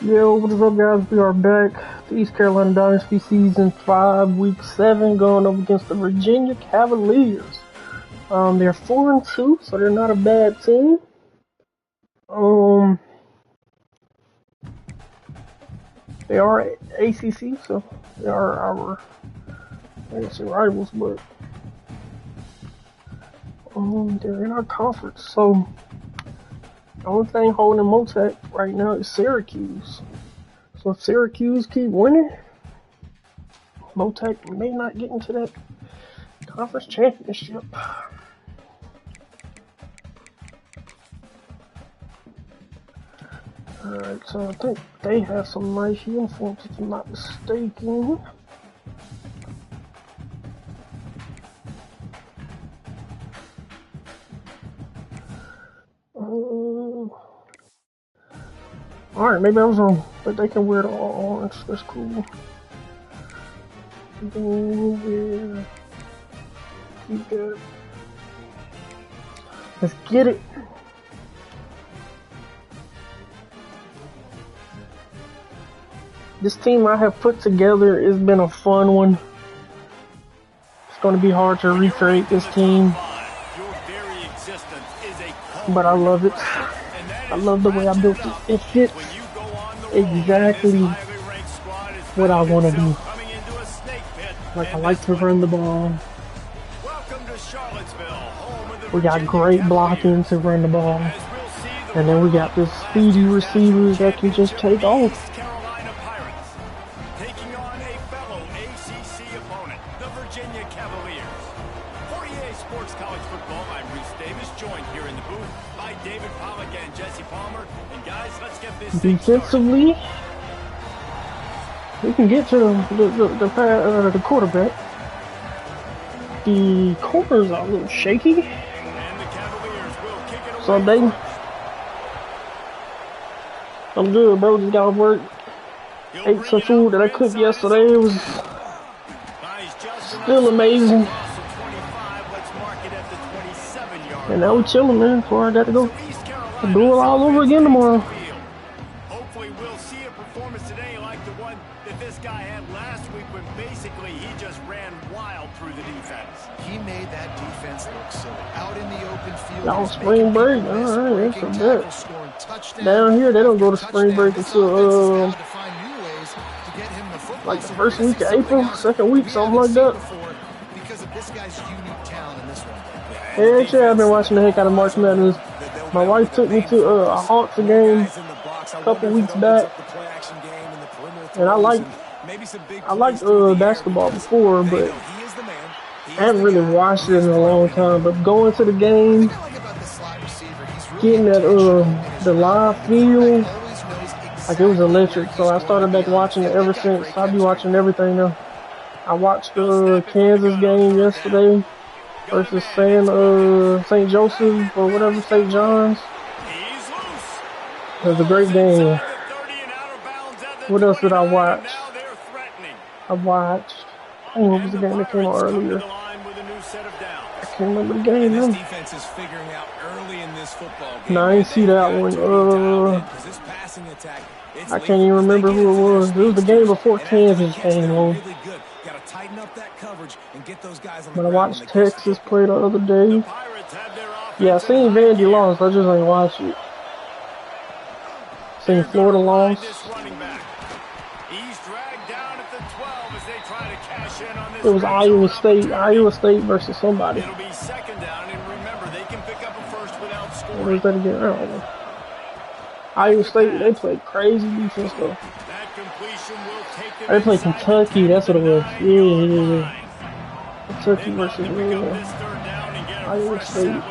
Yo, what is up, guys? We are back. The East Carolina Dynasty Season 5, Week 7, going up against the Virginia Cavaliers. They're 4-2, so they're not a bad team. They are ACC, so they are our, I guess, rivals, but they're in our conference. So the only thing holding Motec right now is Syracuse. So if Syracuse keep winning, Motec may not get into that conference championship. Alright, so I think they have some nice uniforms, if I'm not mistaken. Alright, maybe I was wrong, but they can wear it all orange. That's cool. Then keep that. Let's get it. This team I have put together has been a fun one. It's going to be hard to recreate this team, but I love it. I love the way I built it. It fits exactly what I want to do. Like, I like to run the ball. We got great blocking to run the ball. And then we got this speedy receivers that can just take off. Taking on a fellow ACC opponent, the Virginia Cavaliers. For EA Sports College Football, I'm Reese Davis, joined here in the booth by David Pollack and Jesse Palmer. And guys, let's get this defensively, we can get to the quarterback. The corners are a little shaky, and the Cavaliers will kick it away. so I'm good, bro. Just got work. Ate some food that I cooked yesterday. It was still amazing. And now we're chilling, man, before I got to go do it all over again tomorrow. Hopefully we'll see a performance today like the one that this guy had last week when basically he just ran wild through the defense. He made that defense look silly. Out in the open field. Y'all spring break. Alright, that's a bet. Down here, they don't go to spring break until, like the first week of April, second week, something like that. Yeah, actually, I've been watching the heck out of March Madness. My wife took me to a Hawks game a couple weeks back, and I liked basketball before, but I haven't really watched it in a long time. But going to the game, getting that the live feel, like, it was electric. So I started back watching it ever since. I'll be watching everything now. I watched the Kansas game yesterday versus St. Joseph or whatever, St. John's. It was a great game. What else did I watch? What was the game that came out earlier? I can't remember the game now. No, I didn't see that one. I can't even remember who it was. It was the game before Kansas came on. But I watched Texas play the other day. Yeah, I seen Vandy lost. I just ain't watched it. Seen Florida lost. It was Iowa State versus somebody. What was that again? I don't know. Iowa State, they played crazy defense though. They played Kentucky, that's what it was. Yeah. Kentucky versus Iowa State.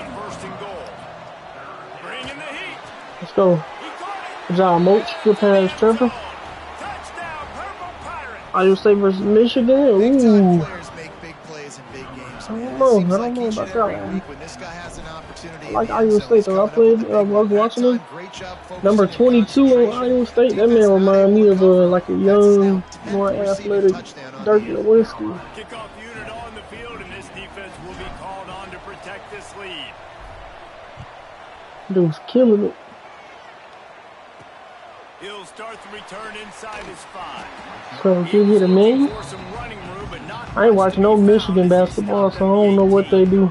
Let's go. Good job, Moach. Good pass, Trevor. Iowa State versus Michigan. Ooh. I don't know about that one. I like Iowa State though. I was watching them. Number 22 on Iowa State. That man remind me of like a young, more athletic Dirk Nowitzki. Kickoff unit on the field, and this defense will be called on to protect this lead. Dude's killing it. He'll start the return inside his 5. So give it a minute. I ain't watching no Michigan basketball, so I don't know what they do.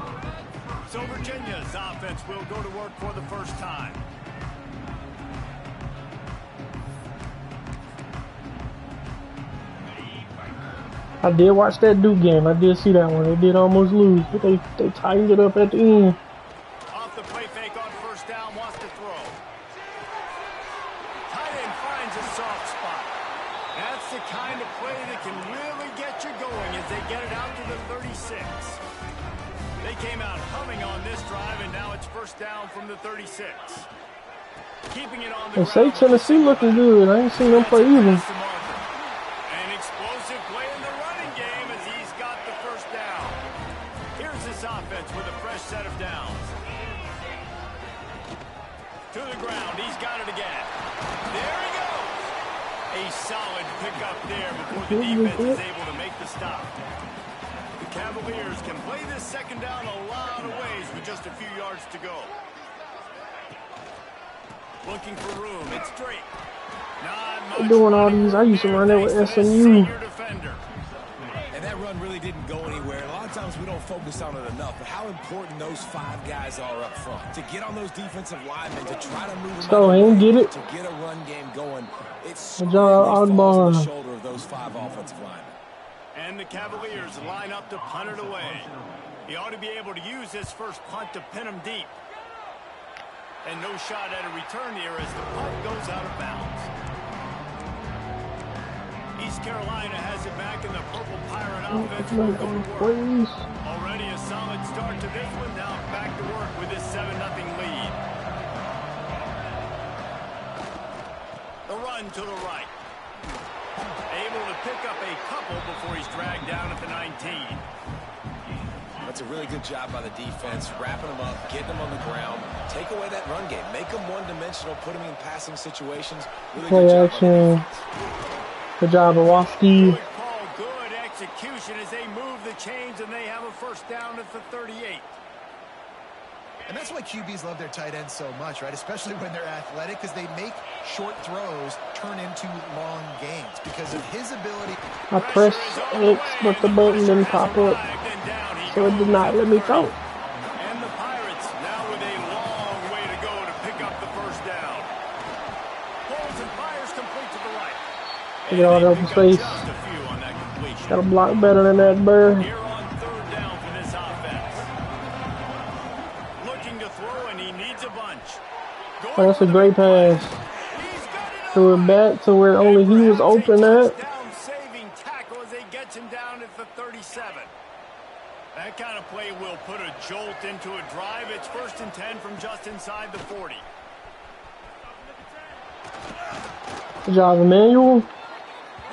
So Virginia's offense will go to work for the first time. I did watch that Duke game. I did see that one. They did almost lose, but they tightened it up at the end. Off the play fake on first down, wants to throw. Tight end finds a soft spot. That's the kind of play that can really get you going as they get it out to the 36. They came out humming on this drive, and now it's first down from the 36. Keeping it on the ground. Say Tennessee looking good. I ain't seen them play either. An explosive play in the running game as he's got the first down. Here's this offense with a fresh set of downs. To the ground. He's got it again. There he goes. A solid pickup there before the defense is able to make the stop. The Cavaliers can play this second down a lot of ways with just a few yards to go. Looking for room. It's straight. They're doing all these. I used to run that with SMU. And that run really didn't go anywhere. A lot of times we don't focus on it enough, but how important those 5 guys are up front. To get on those defensive linemen, to try to move them so out get it. to get a run game going. It's falls on the shoulder of those 5 offensive linemen. And the Cavaliers line up to punt it away. He ought to be able to use this first punt to pin him deep. And no shot at a return here as the punt goes out of bounds. East Carolina has it back in the Purple Pirate offense. Already a solid start to this one. Now back to work with this 7-0 lead. The run to the right. Able to pick up a couple before he's dragged down at the 19. That's a really good job by the defense, wrapping them up, getting them on the ground, take away that run game, make them one-dimensional, put them in passing situations. Really play action. Good job, Awaski. Good call, good execution as they move the chains and they have a first down at the 38. And that's why QBs love their tight ends so much, right? Especially when they're athletic, because they make short throws turn into long gains because of his ability. I pressed X, but the button didn't pop up, so it did not let me throw. And the Pirates now with a long way to go to pick up the first down. Pulls and fires complete to the right. Get all that open space. Got to block better than that, Burr. Here on third down for this offense. Looking to throw, and he needs a bunch. Oh, that's a great pass. Threw it back to where only he was open at. Saving tackle as he gets him down at the 37. That kind of play will put a jolt into a drive. It's 1st and 10 from just inside the 40. Good job, Emmanuel.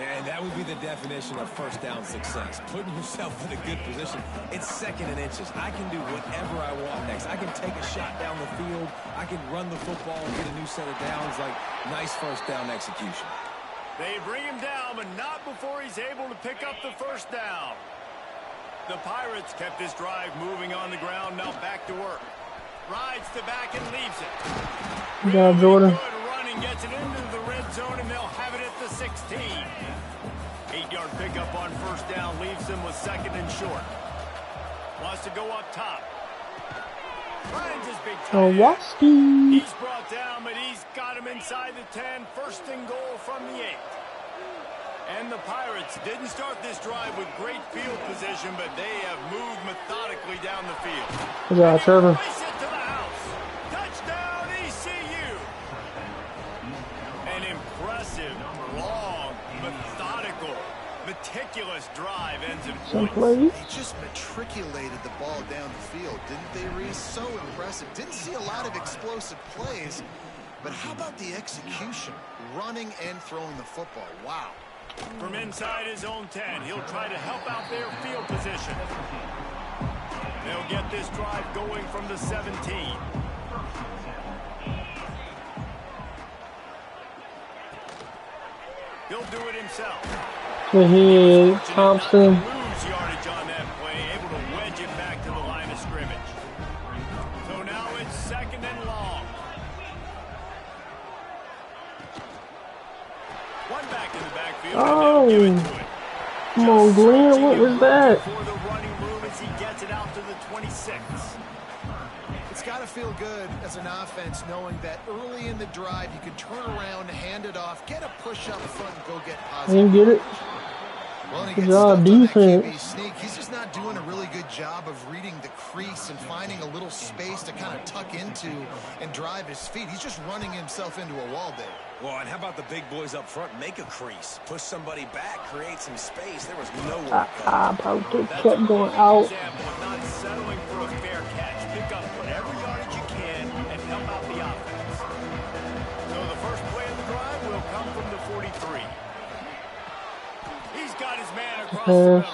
And that would be the definition of first down success. Putting yourself in a good position. It's 2nd and inches. I can do whatever I want next. I can take a shot down the field. I can run the football and get a new set of downs. Like, nice first down execution. They bring him down, but not before he's able to pick up the first down. The Pirates kept this drive moving on the ground. Now back to work. Rides to back and leaves it. Good job, Jordan. Good running, gets it into the red zone, and they'll have it at the 16. 8-yard pickup on first down leaves them with 2nd and short. Wants to go up top. Finds his big tight end. He's brought down, but he's got him inside the 10. 1st and goal from the 8. And the Pirates didn't start this drive with great field position, but they have moved methodically down the field. Good job, Trevor. Place it to the house. Touchdown, ECU. An impressive, long, methodical, meticulous drive ends in points. They just matriculated the ball down the field, didn't they, Reese? So impressive. Didn't see a lot of explosive plays, but how about the execution? Running and throwing the football. Wow. From inside his own 10, he'll try to help out their field position. They'll get this drive going from the 17. He'll do it himself. Good Thompson. Lose yardage on that play, able to wedge it back to the line of scrimmage. So now it's 2nd and long. No. Come on, Glenn. What was that? For the running room as he gets it out to the 26. It's got to feel good as an offense knowing that early in the drive you can turn around, hand it off, get a push up front, and go get positive. Didn't get it. Well, he Good gets job, defense. sneak. He's just not doing a really good job of reading the crease and finding a little space to kind of tuck into and drive his feet. He's just running himself into a wall there. Well, and how about the big boys up front? Make a crease. Push somebody back. Create some space. There was nowhere to go. Kept going out. Example of not settling for a fair catch. Pick up whatever yardage you can and help out the offense. So the first play of the drive will come from the 43. He's got his man across the middle.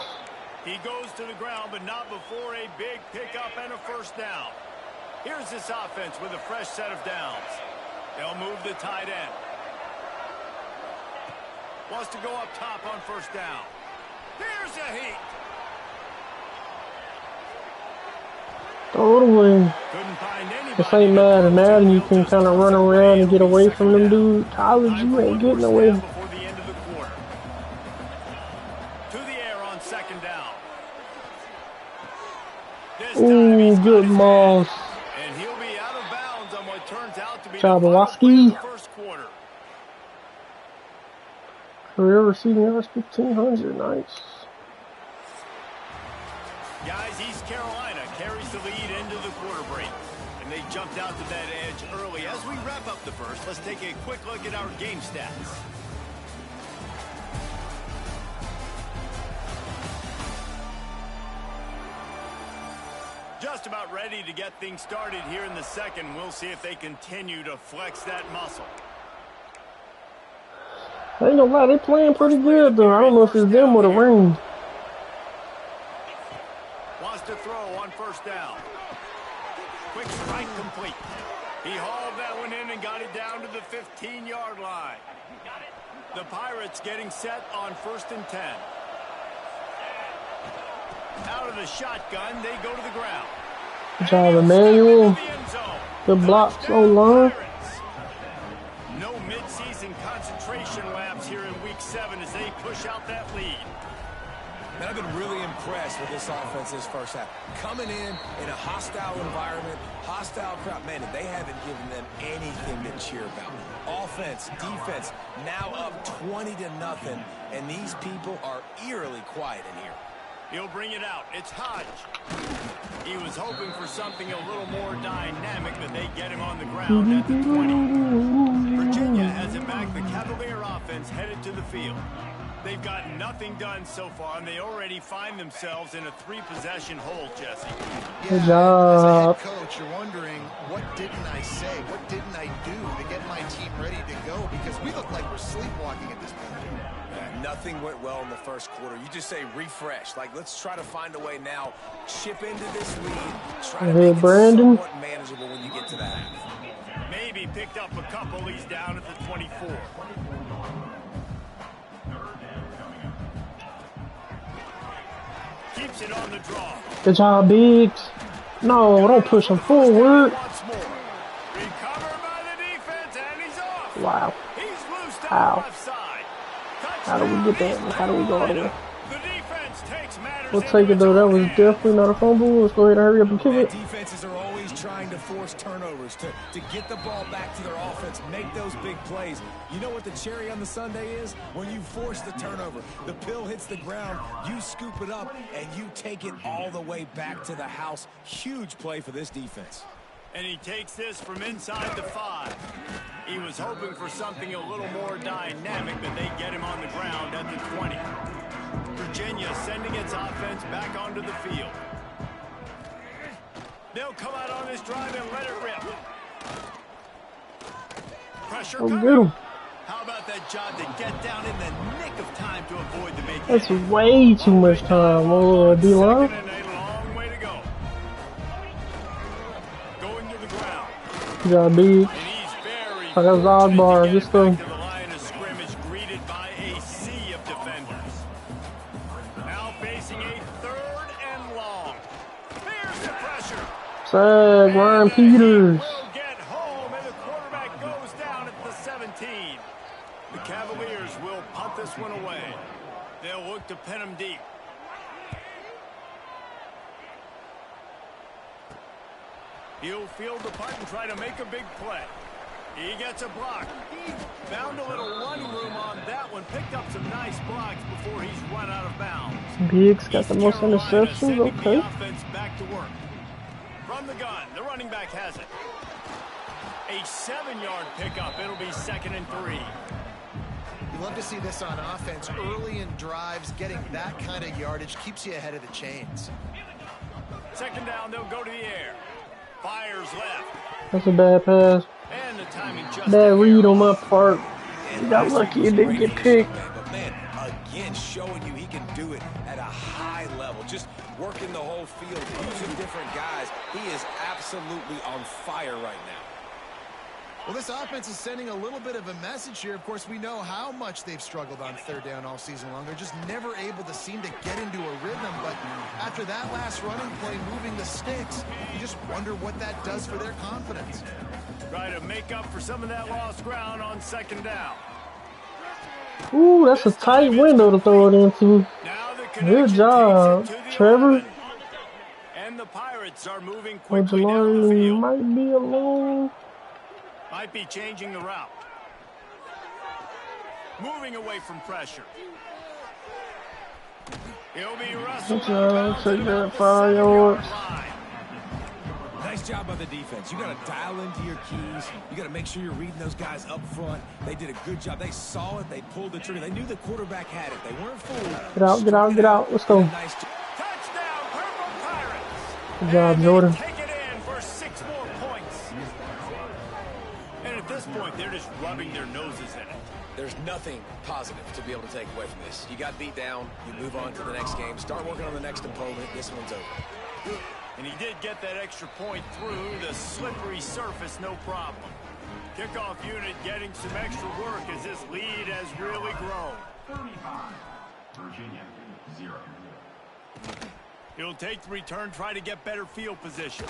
He goes to the ground, but not before a big pickup and a first down. Here's this offense with a fresh set of downs. They'll move the tight end. Wants to go up top on first down. Here's a heat. Throw it away. Couldn't find anybody. This ain't Madden. Madden, you can kind of run around and get away from them dudes. College, you ain't getting away. Before the end of the quarter. To the air on second down. Ooh, good Moss. And he'll be out of bounds on what turns out to be Jablowski. the first quarter. Career receiving yards 1,500. Nice. Guys, East Carolina carries the lead into the quarter break. And they jumped out to that edge early. As we wrap up the first, let's take a quick look at our game stats. Just about ready to get things started here in the second. We'll see if they continue to flex that muscle. I ain't gonna lie, they playing pretty good though. I don't know if it's them or the ring. Wants to throw on first down. Quick strike complete. He hauled that one in and got it down to the 15-yard line. The Pirates getting set on 1st and 10. Out of the shotgun, they go to the ground. Good job, Emmanuel. Good blocks on line. No midseason concentration laps here in Week 7 as they push out that lead. Man, I've been really impressed with this offense this first half. Coming in a hostile environment, hostile crowd. Man, they haven't given them anything to cheer about. Offense, defense, now up 20-0, and these people are eerily quiet in here. He'll bring it out. It's Hodge. He was hoping for something a little more dynamic, but they get him on the ground at the 20. Virginia has it back. The Cavalier offense headed to the field. They've gotten nothing done so far, and they already find themselves in a 3-possession hole, Jesse. Good job. As a head coach, you're wondering, what didn't I say? What didn't I do to get my team ready to go? Because we look like we're sleepwalking at this point. Nothing went well in the first quarter. You just say refresh. Like, let's try to find a way now. Chip into this lead. Try to make it somewhat manageable when you get to the half. Maybe picked up a couple. He's down at the 24. Keeps it on the draw. Good job, Biggs. No, don't push him forward. Once more. Recovered by the defense, and he's off. Wow. He's loose Ow. on the left side. How do we get that? How do we go all the way? The defense takes matters. We'll take it though. That was definitely not a fumble. Let's go ahead and hurry up and kick it. Defenses are always trying to force turnovers to get the ball back to their offense, make those big plays. You know what the cherry on the sundae is? When you force the turnover, the pill hits the ground, you scoop it up, and you take it all the way back to the house. Huge play for this defense. And he takes this from inside the 5. He was hoping for something a little more dynamic, but they get him on the ground at the 20. Virginia sending its offense back onto the field. They'll come out on this drive and let it rip. Pressure coming. How about that job to get down in the nick of time to avoid the make? That's way too much time. Oh, D-line. Good job, Biggs. I got Zodbar. Just go. The line of scrimmage greeted by a sea of defenders. Now facing a 3rd and long. Here's the pressure. Sag, Ryan Peters. Will get home, and the quarterback goes down at the 17. The Cavaliers will punt this one away. They'll look to pin him deep. He'll field the punt and try to make a big play. He gets a block. Found a little run room on that one. Picked up some nice blocks before he's run out of bounds. Biggs got the most interceptions. Okay. The offense back to work. From the gun, the running back has it. A 7-yard pickup. It'll be 2nd and 3. You love to see this on offense. Early in drives, getting that kind of yardage keeps you ahead of the chains. 2nd down, they'll go to the air. Fires left. That's a bad pass. And the timing just bad read on my part. He got lucky and didn't get picked. But man, again, showing you he can do it at a high level. Just working the whole field, using different guys. He is absolutely on fire right now. Well, this offense is sending a little bit of a message here. Of course, we know how much they've struggled on 3rd down all season long. They're just never able to seem to get into a rhythm. But after that last running play, moving the sticks, you just wonder what that does for their confidence. Try to make up for some of that lost ground on 2nd down. Ooh, that's a tight window to throw it into. Good job, Trevor. And the Pirates are moving quickly down down the field. Might be alone. Might be changing the route. Moving away from pressure. He'll be wrestled. Take that 5 yards. Nice job by the defense. You got to dial into your keys. You got to make sure you're reading those guys up front. They did a good job. They saw it. They pulled the trigger. They knew the quarterback had it. They weren't fooled. Get out, get out, get out. Let's go. Nice touchdown, Purple Pirates. Good job, Jordan. Take it in for 6 more points. And at this point, they're just rubbing their noses in it. There's nothing positive to be able to take away from this. You got beat down. You move on to the next game. Start working on the next opponent. This one's over. And he did get that extra point through the slippery surface, no problem. Kickoff unit getting some extra work as this lead has really grown. 35, Virginia, 0. He'll take the return, try to get better field position.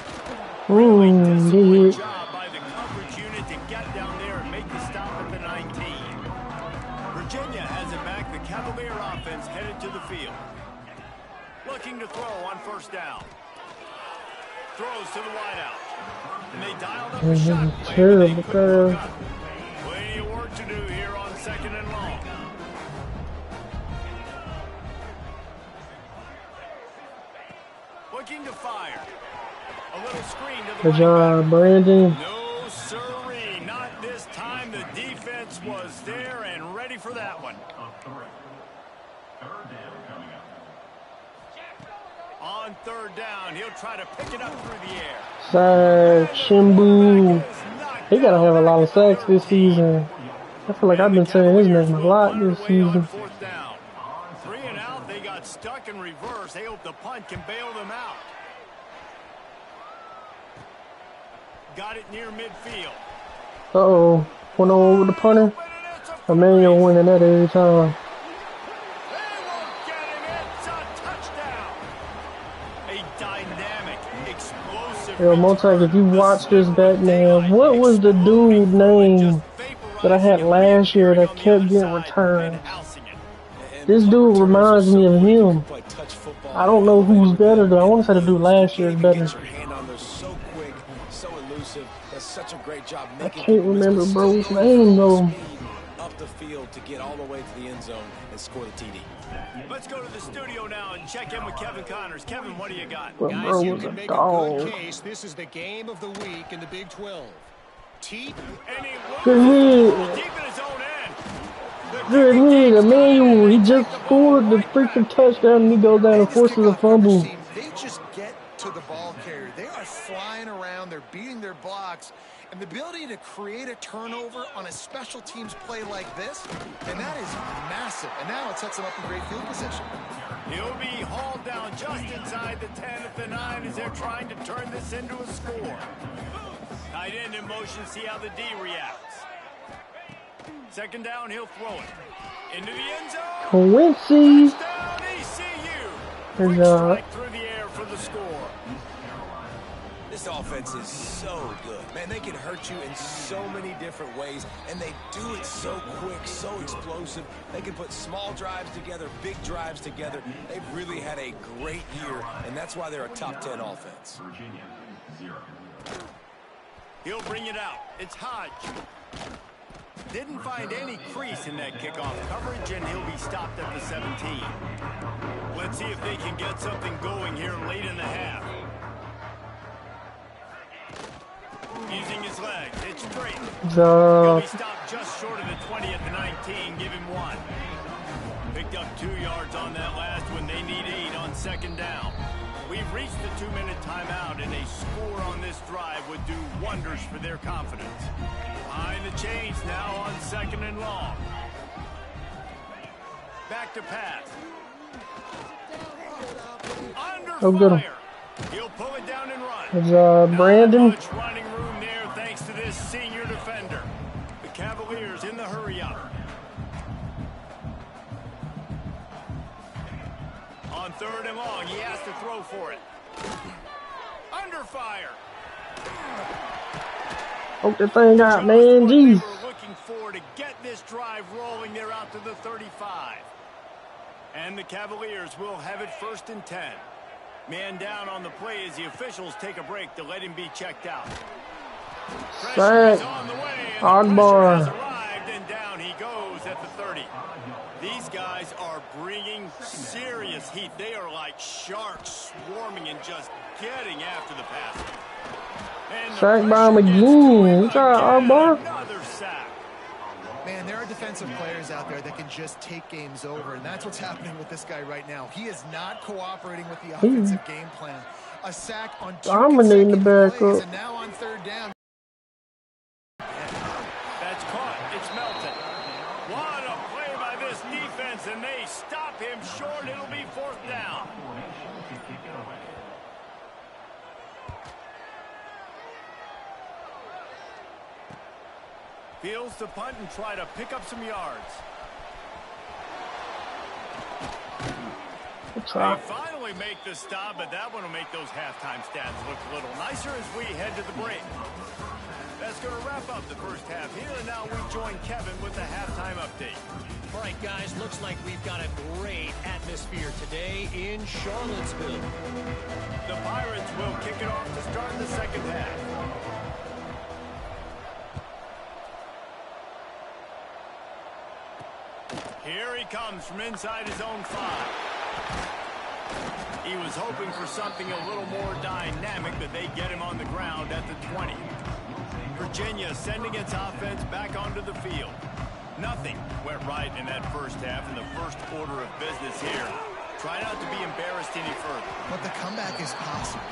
Ooh, Good job by the coverage unit to get down there and make the stop at the 19. Virginia has it back. The Cavalier offense headed to the field. Looking to throw on 1st down. Throws to the wideout. And they dialed up a shot. Terrible pass. Plenty of work to do here on 2nd and long. Looking to fire. A little screen to the Good job, Brandon. No siree, not this time. The defense was there and ready for that one. 3rd down coming up. On 3rd down, he'll try to pick it up through the air. Sack, Shimbu. He gotta have a lot of sacks this season. I feel like I've been saying his name a lot this season. 4th down. 3 and out, they got stuck in reverse. They hope the punt can bail them out. Got it near midfield. Uh-oh. Went over the punter. Emmanuel winning that every time. They won't get him. It's a touchdown. A dynamic, explosive. Yo, Montag, if you watch this back now, what was the dude name that I had last year that kept getting returned? This dude reminds me of him. I don't know who's better though. I want to say the dude last year is better. Such a great job. I can't remember bro's name though. Up the field to get all the way to the end zone and score the TD. Let's go to the studio now and check in with Kevin Connors. Kevin, what do you got? But Guys, bro you was can a make dog. a good case. This is the game of the week in the Big 12. Good hit. Deep in his own end. Good hit. Emmanuel, he just scored the freaking touchdown and he goes down and forces a fumble. They just get to the ball carrier. They are flying around. They're beating their blocks. And the ability to create a turnover on a special teams play like this, and that is massive. And now it sets them up in great field position. He'll be hauled down just inside the 10 at the 9 as they're trying to turn this into a score. Tight end in motion, see how the D reacts. 2nd down, he'll throw it. Into the end zone. Quincy. Touchdown, ECU. Good Quick job. strike through the air for the score. This offense is so good. Man, they can hurt you in so many different ways, and they do it so quick, so explosive. They can put small drives together, big drives together. They've really had a great year, and that's why they're a top 10 offense. Virginia, 0. He'll bring it out. It's Hodge. Didn't find any crease in that kickoff coverage, and he'll be stopped at the 17. Let's see if they can get something going here late in the half. Using his legs, it's straight. He'll be stopped just short of the 20 at the 19. Give him 1. Picked up 2 yards on that last one. They need 8 on second down. We've reached the 2-minute timeout, and a score on this drive would do wonders for their confidence. Behind the chains now on second and long. Back to pass. Under fire. He'll pull it down and run. Good job, Brandon. Not much running room there thanks to this senior defender. The Cavaliers in the hurry-up. On third and long, he has to throw for it. Under fire. Hope that thing out, man. Jeez. We're looking for to get this drive rolling. They're out to the 35. And the Cavaliers will have it 1st and 10. Man down on the play as the officials take a break to let him be checked out. Pressure is on the way, and the pressure has arrived, and down he goes at the 30. These guys are bringing serious heat. They are like sharks swarming and just getting after the passer. Sack by him again. Good job, Arbar. Another sack. Man, there are defensive players out there that can just take games over, and that's what's happening with this guy right now. He is not cooperating with the offensive game plan. A sack on 2 consecutive plays, and now on third down. That's caught. It's Melton. What a play by this defense, and they stop him short. It'll be 4th down. Fields to punt and try to pick up some yards. They finally make the stop, but that one will make those halftime stats look a little nicer as we head to the break. That's going to wrap up the first half here, and now we join Kevin with the halftime update. All right, guys, looks like we've got a great atmosphere today in Charlottesville. The Pirates will kick it off to start the second half. Here he comes from inside his own 5. He was hoping for something a little more dynamic, but they get him on the ground at the 20. Virginia sending its offense back onto the field. Nothing went right in that first half in the first order of business here. Try not to be embarrassed any further. But the comeback is possible.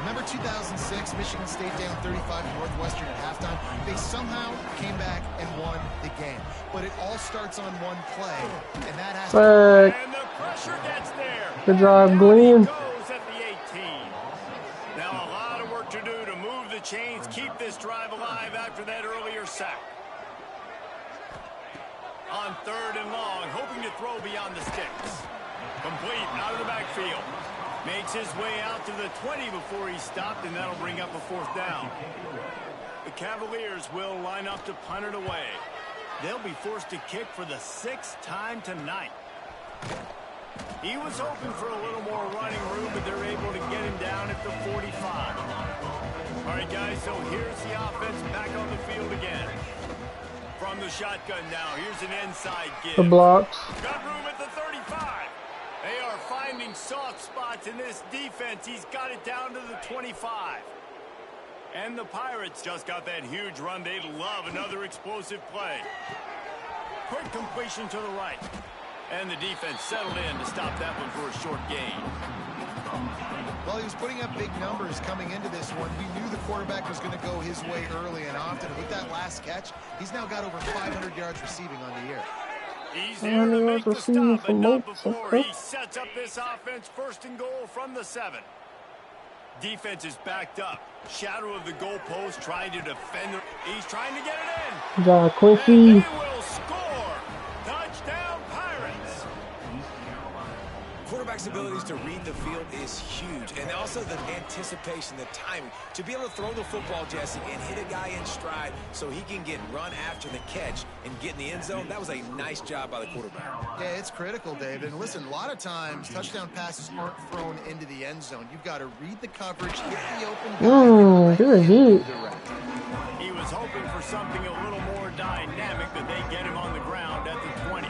Remember 2006, Michigan State down 35 to Northwestern at halftime? They somehow came back and won the game. But it all starts on one play, and that has to... And the pressure gets there. Good job, Glenn. Goes at the 18. Now a lot of work to do to move the chains, keep this drive alive after that earlier sack. On third and long, hoping to throw beyond the sticks. Complete out of the backfield. Makes his way out to the 20 before he's stopped, and that'll bring up a 4th down. The Cavaliers will line up to punt it away. They'll be forced to kick for the 6th time tonight. He was hoping for a little more running room, but they're able to get him down at the 45. All right, guys, so here's the offense back on the field again. From the shotgun now, here's an inside give. The blocks. Got room at the 35. They are finding soft spots in this defense. He's got it down to the 25. And the Pirates just got that huge run. They'd love another explosive play. Quick completion to the right. And the defense settled in to stop that one for a short gain. Well, he was putting up big numbers coming into this one. We knew the quarterback was going to go his way early and often. With that last catch, he's now got over 500 yards receiving on the year. He's here to make the stop, but not before he sets up this offense 1st and goal from the 7. Defense is backed up. Shadow of the goalpost trying to defend. He's trying to get it in. Yeah, Quincy. And they will score. Touchdown, Pirates. Quarterback quarterback's abilities to read the field is huge, and also the anticipation, the timing. To be able to throw the football, Jesse, and hit a guy in stride so he can get run after the catch and get in the end zone, that was a nice job by the quarterback. Yeah, it's critical, David. And listen, a lot of times touchdown passes aren't thrown into the end zone. You've got to read the coverage, hit the open guy. Good hit. He was hoping for something a little more dynamic, but they get him on the ground at the 20.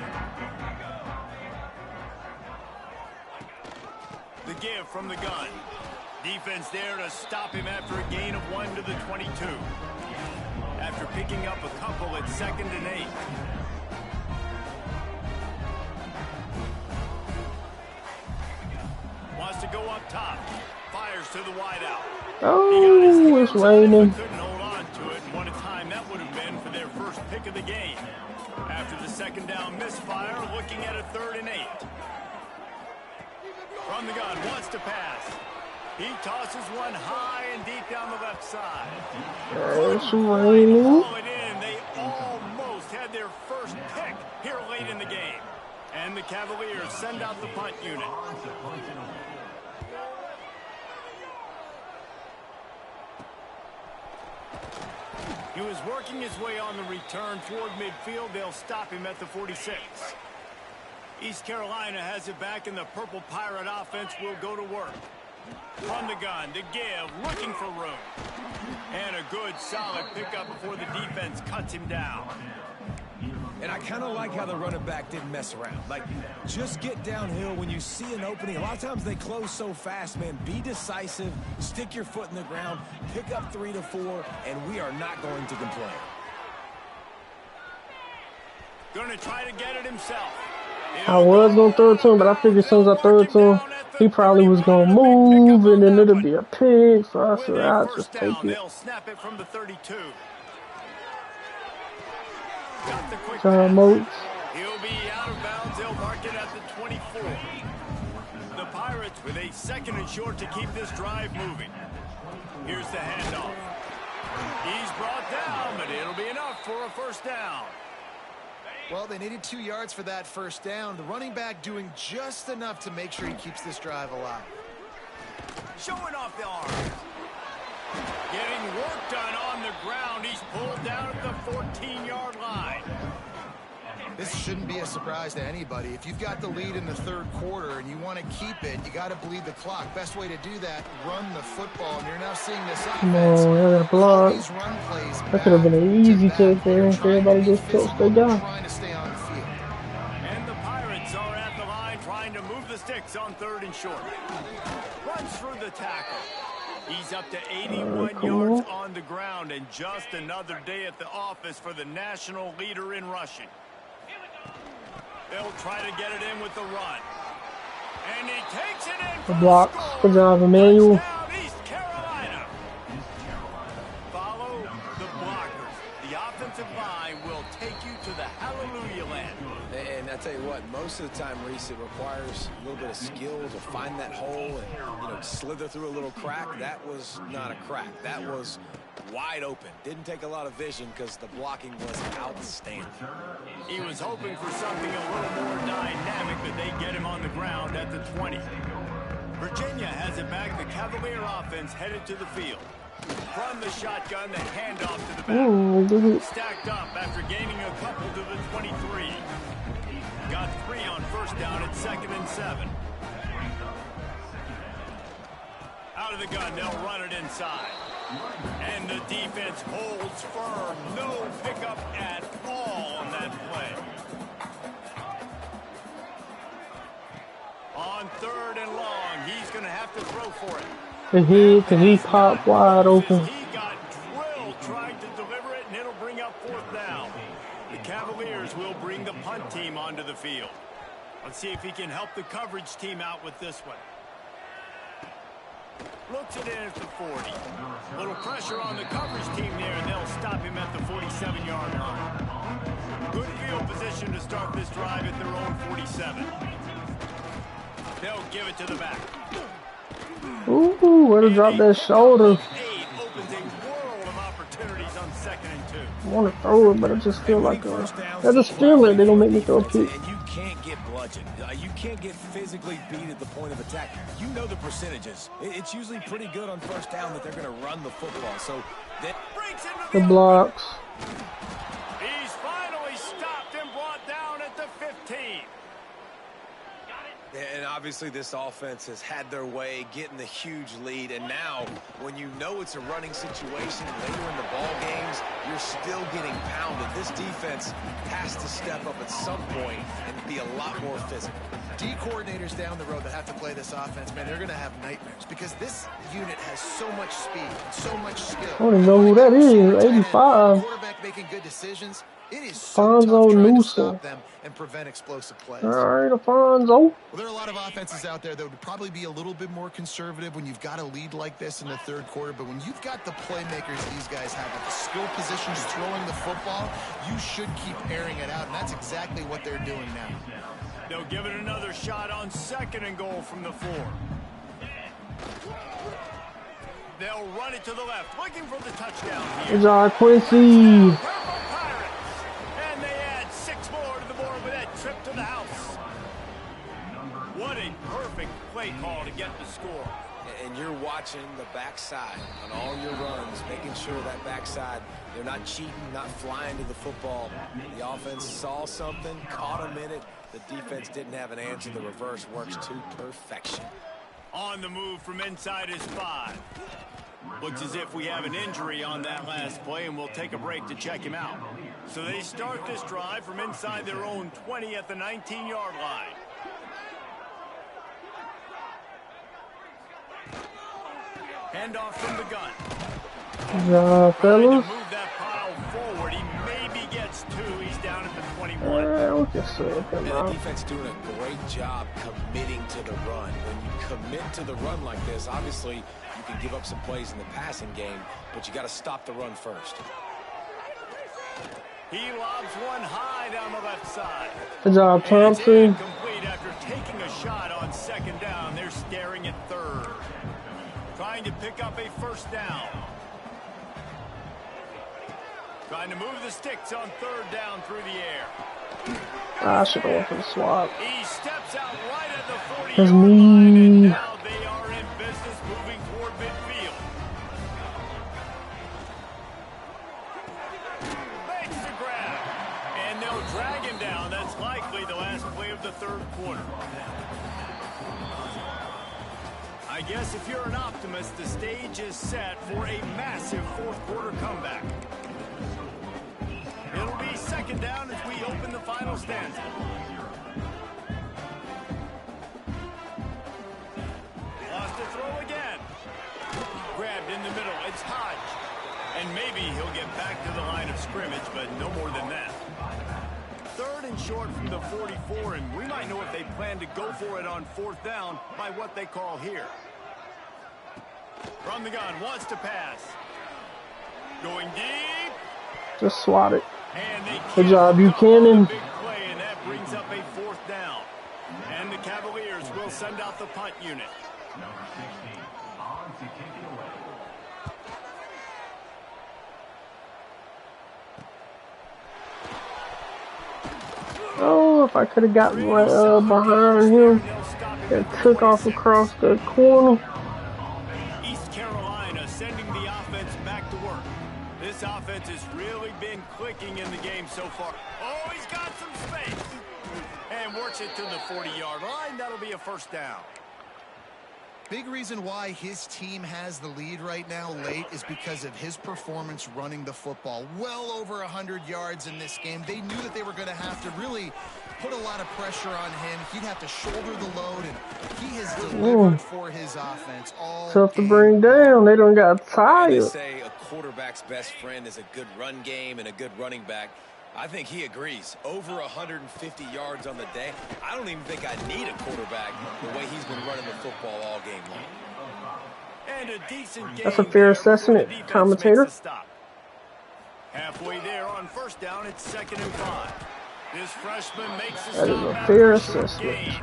The give from the gun. Defense there to stop him after a gain of 1 to the 22. After picking up a couple at 2nd and 8. Wants to go up top. Fires to the wideout. Oh, it's raining. Couldn't hold on to it, and what a time that would have been for their first pick of the game. After the 2nd down misfire, looking at a 3rd and 8. From the gun, wants to pass. He tosses one high and deep down the left side. It's raining. Call it in. They almost had their first pick here late in the game. And the Cavaliers send out the punt unit. He was working his way on the return toward midfield. They'll stop him at the 46. East Carolina has it back, and the Purple Pirate offense will go to work. From the gun, to give, looking for room. And a good, solid pickup before the defense cuts him down. And I kind of like how the running back didn't mess around. Like, just get downhill when you see an opening. A lot of times they close so fast, man. Be decisive, stick your foot in the ground, pick up 3 to 4, and we are not going to complain. Going to try to get it himself. I was going to throw it to him, but I figured as soon as I throw it to him, he probably was going to move, and then it'll be a pick. So I said, I'll just take it. They'll snap it from the 32. Got the quick John Moats. He'll be out of bounds. They'll mark it at the 24. The Pirates with a 2nd and short to keep this drive moving. Here's the handoff. He's brought down, but it'll be enough for a 1st down. Well, they needed 2 yards for that 1st down. The running back doing just enough to make sure he keeps this drive alive. Showing off the arm. Getting work done on the ground. He's pulled down at the 14-yard line. This shouldn't be a surprise to anybody. If you've got the lead in the 3rd quarter and you want to keep it, you got to bleed the clock. Best way to do that, run the football. And you're now seeing this offense. No, that block. These run plays That could have been an easy kick there. Everybody just touched their guy. trying to stay on the field. And the Pirates are at the line trying to move the sticks on 3rd and short. Runs through the tackle. He's up to 81 yards on the ground, and just another day at the office for the national leader in rushing. They'll try to get it in with the run. And he takes it in for The block. the score. Good job, Emmanuel. Touchdown, East Carolina. Follow the blockers. The offensive line will take you to the hallelujah land. And I tell you what, most of the time, Reese, it requires a little bit of skill to find that hole and, slither through a little crack. That was not a crack. That was wide open. Didn't take a lot of vision because the blocking was outstanding. He was hoping for something a little more dynamic, but they get him on the ground at the 20. Virginia has it back. The Cavalier offense headed to the field. From the shotgun, the handoff to the back. Stacked up after gaining a couple to the 23. Got 3 on 1st down at 2nd and 7. Out of the gun, they'll run it inside. And the defense holds firm. No pickup at all on that play. On 3rd and long, he's going to have to throw for it. The hit, because he popped wide open. He got drilled trying to deliver it, and it'll bring up 4th down. The Cavaliers will bring the punt team onto the field. Let's see if he can help the coverage team out with this one. Looks it in at the 40. Little pressure on the coverage team there, and they'll stop him at the 47-yard line. Good field position to start this drive at their own 47. They'll give it to the back. Ooh, way to drop that shoulder. Opens a world of opportunities on 2nd and 2. I want to throw it, but I just feel like I just feel it. They're gonna make me throw a pick. And you can't get blood budget. You can't get physically beat at the point of attack. You know the percentages. It's usually pretty good on first down that they're going to run the football. So that breaks into the blocks. He's finally stopped and brought down at the 15. And obviously this offense has had their way getting the huge lead. And now, when you know it's a running situation later in the ball games, you're still getting pounded. This defense has to step up at some point and be a lot more physical. D coordinators down the road that have to play this offense, man, they're going to have nightmares because this unit has so much speed and so much skill. I don't even know who that is. 85. Quarterback making good decisions. It is so tough trying to stop them and prevent explosive plays. All right, Alfonso. Well, there are a lot of offenses out there that would probably be a little bit more conservative when you've got a lead like this in the third quarter. But when you've got the playmakers these guys have at the skill positions throwing the football, you should keep airing it out. And that's exactly what they're doing now. They'll give it another shot on 2nd and goal from the 4. They'll run it to the left, looking for the touchdown here. Good job, Quincy. And they add 6 more to the board with that trip to the house. What a perfect play call to get the score. And you're watching the backside on all your runs, making sure that backside, they're not cheating, not flying to the football. The offense saw something, caught them in it. The defense didn't have an answer. The reverse works to perfection. On the move from inside his 5. Looks as if we have an injury on that last play, and we'll take a break to check him out. So they start this drive from inside their own 20 at the 19-yard line. Handoff from the gun. Good job, fellas. Move that pile forward. He maybe gets 2. He's down at the 21. The defense doing a great job committing to the run. When you commit to the run like this, obviously you can give up some plays in the passing game, but you got to stop the run first. He lobs one high down the left side. Good job, Thompson. Complete after taking a shot on 2nd down. They're staring at 3rd. Trying to pick up a 1st down. Trying to move the sticks on 3rd down through the air. I should go for the swap. He steps out right at the 40-yard That's line, and me. now they are in business moving toward midfield. Makes the grab, and they'll drag him down. That's likely the last play of the 3rd quarter. I guess if you're an optimist, the stage is set for a massive 4th quarter comeback. It'll be 2nd down as we open the final stanza. Lost to throw again. Grabbed in the middle. It's Hodge. And maybe he'll get back to the line of scrimmage, but no more than that. 3rd and short from the 44, and we might know if they plan to go for it on 4th down by what they call here. From the gun, wants to pass. Going deep. Just swat it. And they Good job, Buchanan. big play, and that brings up a 4th down. And the Cavaliers will send out the punt unit. Number 16, on to kick it away. Oh, if I could have gotten right behind him and took off across the corner. East Carolina sending the offense back to work. This offense has really been clicking in the game so far. Oh, he's got some space. And works it to the 40-yard line. That'll be a 1st down. Big reason why his team has the lead right now late is because of his performance running the football. Well over 100 yards in this game. They knew that they were going to have to really put a lot of pressure on him. He'd have to shoulder the load, and he has delivered for his offense all Tough to game. bring down. They done got They tired. say a quarterback's best friend is a good run game and a good running back. I think he agrees. Over 150 yards on the day. I don't even think I need a quarterback the way he's been running the football all game long. And a decent game. That's a fair assessment, commentator. Halfway there on 1st down, it's 2nd and 5. This freshman makes a That is stop a after fair a short assessment. gain.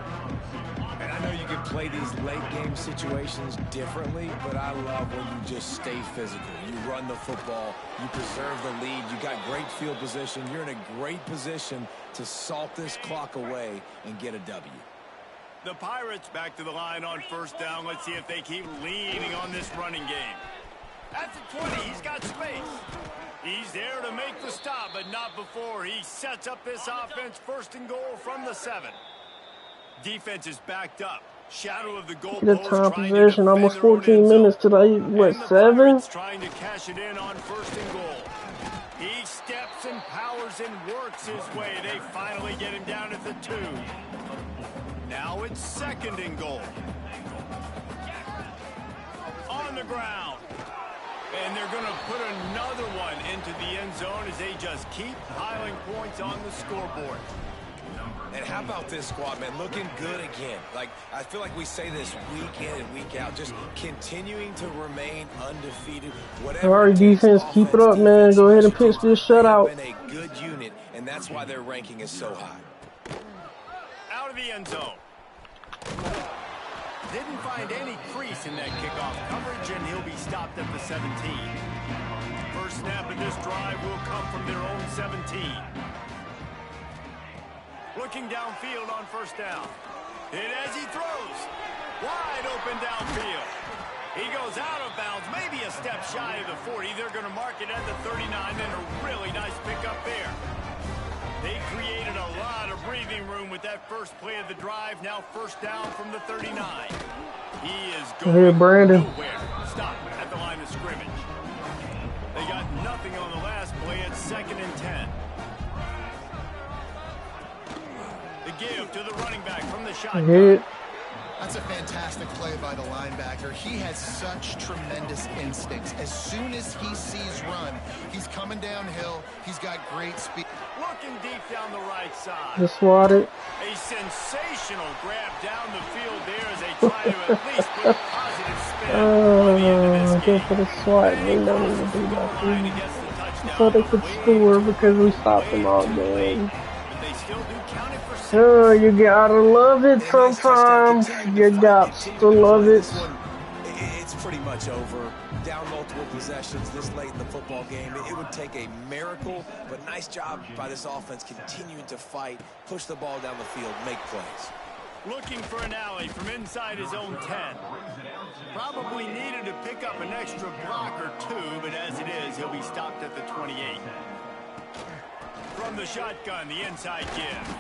And I know you you can play these late game situations differently, but I love when you just stay physical. You run the football, you preserve the lead, you got great field position, you're in a great position to salt this clock away and get a W. The Pirates back to the line on first down. Let's see if they keep leaning on this running game. At the 20, he's got space. He's there to make the stop, but not before he sets up this offense. First and goal from the 7. Defense is backed up. Shadow of the goal post, time possession, almost 14 minutes to the, what, 7? Trying to cash it in on first and goal. He steps and powers and works his way. They finally get him down at the 2. Now it's second and goal. On the ground. And they're going to put another one into the end zone as they just keep piling points on the scoreboard. And how about this squad, man? Looking good again. Like, I feel like we say this week in and week out, just continuing to remain undefeated. Whatever. All right, defense, keep it up, man. Go ahead and pitch this shutout. Been a good unit, and that's why their ranking is so high. Out of the end zone. Didn't find any crease in that kickoff coverage, and he'll be stopped at the 17. First snap of this drive will come from their own 17. Looking downfield on first down. And as he throws, wide open downfield. He goes out of bounds, maybe a step shy of the 40. They're going to mark it at the 39, and a really nice pickup there. They created a lot of breathing room with that first play of the drive. Now first down from the 39. He is going nowhere. Stop at the line of scrimmage. They got nothing on the last play at second and 10. The give to the running back from the shotgun. That's a fantastic play by the linebacker. He has such tremendous instincts. As soon as he sees run, he's coming downhill. He's got great speed. Looking deep down the right side. Just swatted. A sensational grab down the field there as they try to at least put a positive spin on the end of this game. For the swat, they don't even do that. I thought they could score because we stopped them all game. Oh, you gotta love it sometimes. You got to love it. It's pretty much over. Down multiple possessions this late in the football game. It would take a miracle, but nice job by this offense continuing to fight, push the ball down the field, make plays. Looking for an alley from inside his own 10. Probably needed to pick up an extra block or 2, but as it is, he'll be stopped at the 28. From the shotgun, the inside give.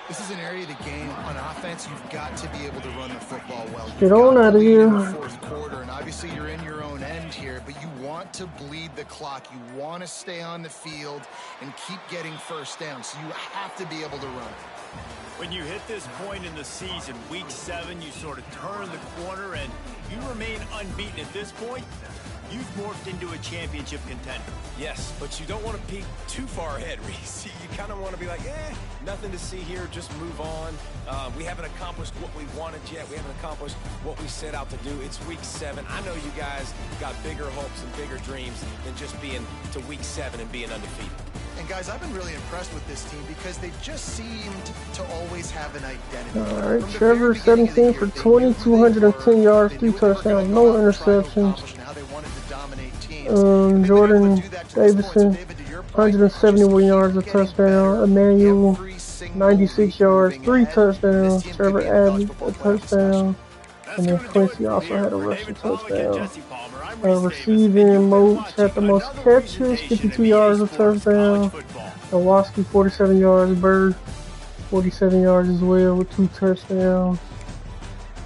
This is an area of the game on offense you've got to be able to run the football well. Get on out of here. In the fourth quarter, and obviously you're in your own end here, but you want to bleed the clock. You want to stay on the field and keep getting first down, so you have to be able to run. When you hit this point in the season, week 7, you sort of turn the corner and you remain unbeaten at this point. You've morphed into a championship contender. Yes, but you don't want to peek too far ahead, Reese. You kind of want to be like, nothing to see here, just move on. We haven't accomplished what we wanted yet. We haven't accomplished what we set out to do. It's week 7. I know you guys got bigger hopes and bigger dreams than just being to week 7 and being undefeated. And guys, I've been really impressed with this team because they've just seemed to always have an identity. All right, Trevor, 17 for 20, 210 yards, 3 touchdowns, no interceptions. Jordan Davison, 171 yards, a touchdown. Emmanuel, 96 yards, 3 touchdowns. Trevor Abbott, a touchdown. And then Quincy also had a rushing touchdown. Receiving, Moats had the most catches, 52 yards, a touchdown. Nowoski, 47 yards. Bird, 47 yards as well with 2 touchdowns.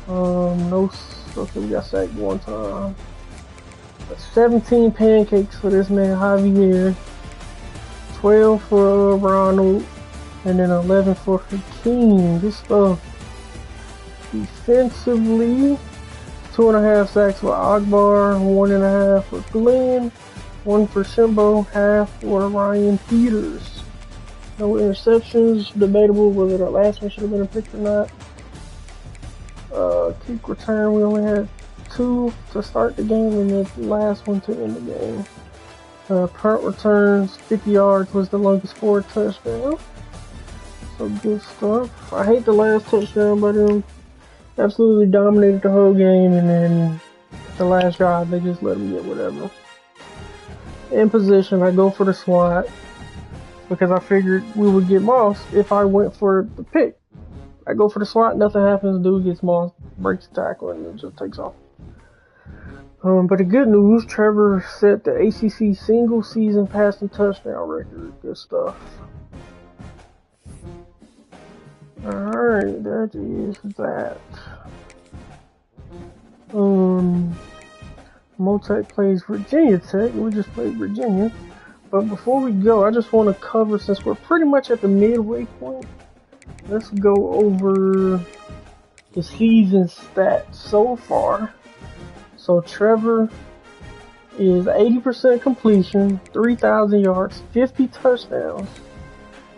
Okay, we got sacked 1 time. 17 pancakes for this man Javier, 12 for Ronald, and then 11 for Hakeem. Good stuff. Defensively, 2.5 sacks for Akbar, 1.5 for Glenn, 1 for Shimbo, half for Ryan Peters. No interceptions. Debatable whether the last one should have been a pick or not. Kick return, we only had 2 to start the game and the last one to end the game. Punt returns, 50 yards was the longest for a touchdown. So good stuff. I hate the last touchdown by them. Absolutely dominated the whole game, and then the last drive, they just let them get whatever. In position, I go for the slot because I figured we would get mossed if I went for the pick. I go for the slot, nothing happens, dude gets mossed, breaks the tackle, and it just takes off. But the good news, Trevor set the ACC single season passing touchdown record. Good stuff. Alright, that is that. Motec plays Virginia Tech. We just played Virginia. But before we go, I just want to cover, since we're pretty much at the midway point, let's go over the season stats so far. So Trevor is 80% completion, 3,000 yards, 50 touchdowns,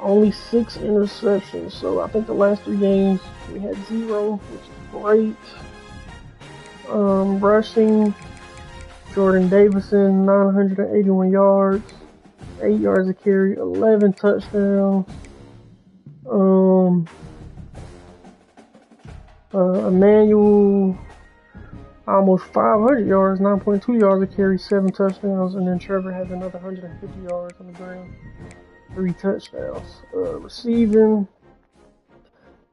only 6 interceptions. So I think the last 3 games we had 0, which is great. Rushing, Jordan Davison, 981 yards, 8 yards a carry, 11 touchdowns. Emmanuel, almost 500 yards, 9.2 yards a carry, 7 touchdowns, and then Trevor has another 150 yards on the ground, 3 touchdowns. Receiving,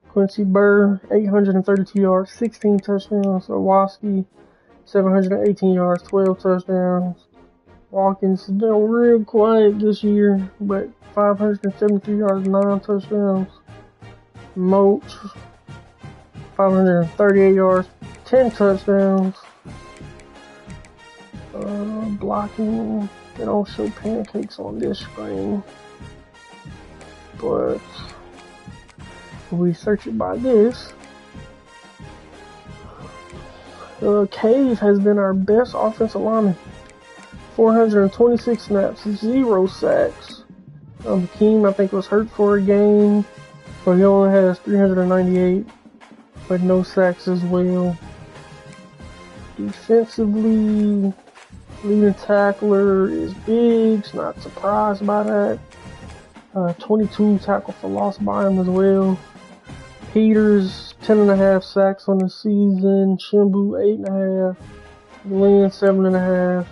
Quincy Burr, 832 yards, 16 touchdowns. Owoski, 718 yards, 12 touchdowns. Watkins has been real quiet this year, but 573 yards, 9 touchdowns. Moat, 538 yards, 10 touchdowns. Blocking, they don't show pancakes on this screen, but if we search it by this, Cave has been our best offensive lineman. 426 snaps, 0 sacks. Keem, I think, was hurt for a game, so he only has 398, but no sacks as well. Defensively, leading tackler is Biggs, not surprised by that. 22 tackle for loss by him as well. Peters, 10.5 sacks on the season. Shimbu, 8.5. Glenn, 7.5.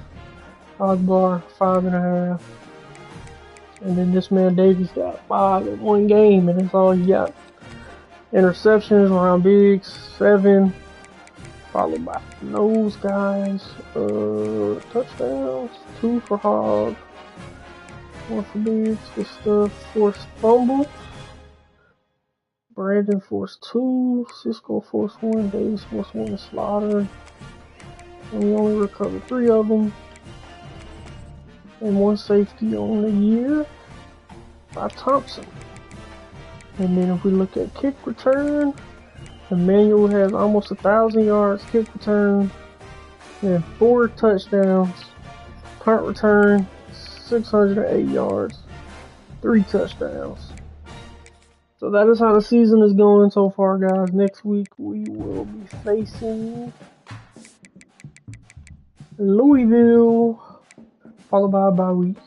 Ogbar, 5.5. And then this man Davies got 5 in 1 game, and that's all he got. Interceptions around Biggs, 7. Followed by those guys. Touchdowns, 2 for Hogg, 1 for Biggs. Good stuff. Forced fumble. Brandon forced 2. Cisco forced 1. Davis forced 1 to Slaughter. And we only recovered 3 of them. And 1 safety on the year by Thompson. And then if we look at kick return, Emmanuel has almost 1,000 yards kick return and 4 touchdowns. Punt return, 608 yards, 3 touchdowns. So that is how the season is going so far, guys. Next week we will be facing Louisville, followed by a bye week.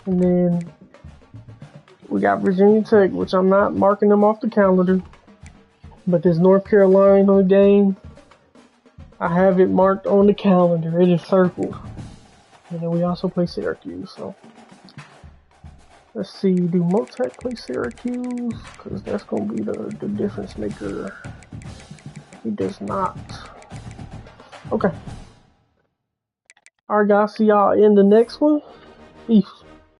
And then we got Virginia Tech, which I'm not marking them off the calendar. But this North Carolina game, I have it marked on the calendar. It is circled. And then we also play Syracuse. So let's see, do Motec play Syracuse? Because that's going to be the difference maker. He does not. Okay. Alright guys, see y'all in the next one. Peace.